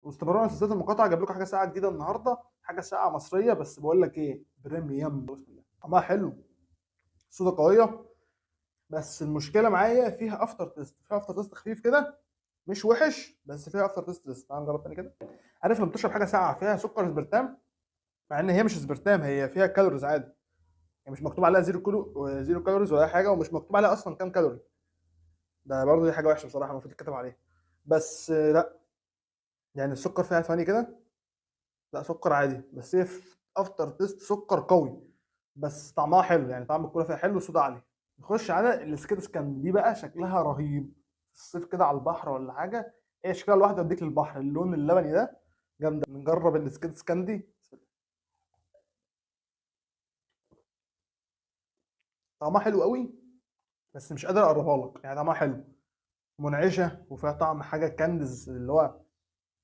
واستمرار سلسله المقاطعه، جاب لكم حاجه ساعه جديده النهارده، حاجه ساعه مصريه، بس بقول لك ايه، بريميوم، بسم الله، طعمها حلو، الصودا قويه. بس المشكله معايا فيها افتر تيست، فيها افتر تيست خفيف كده، مش وحش بس فيها افتر تيست لسه. تعال نجرب تاني كده. عارف لما بتشرب حاجه ساقعه فيها سكر اسبرتام، مع ان هي مش اسبرتام، هي فيها كالوريز عادي، يعني مش مكتوب عليها زيرو كالوريز ولا أي حاجه، ومش مكتوب عليها اصلا كام كالوري. ده برضه دي حاجه وحشه بصراحه، المفروض تتكتب عليها. بس لا، يعني السكر فيها ثواني كده، لا سكر عادي، بس هي في افتر تيست سكر قوي، بس طعمها حلو، يعني طعم الكولا فيها حلو، صودا عالي. نخش على السكيت سكان، دي بقى شكلها رهيب، في الصيف كده على البحر ولا حاجه، هي شكلها لوحده يوديك للبحر، اللون اللبني ده جامده. نجرب السكيت سكان دي. طعمها حلو قوي، بس مش قادر اقربها لك، يعني طعمها حلو، منعشه، وفيها طعم حاجه كاندز اللي هو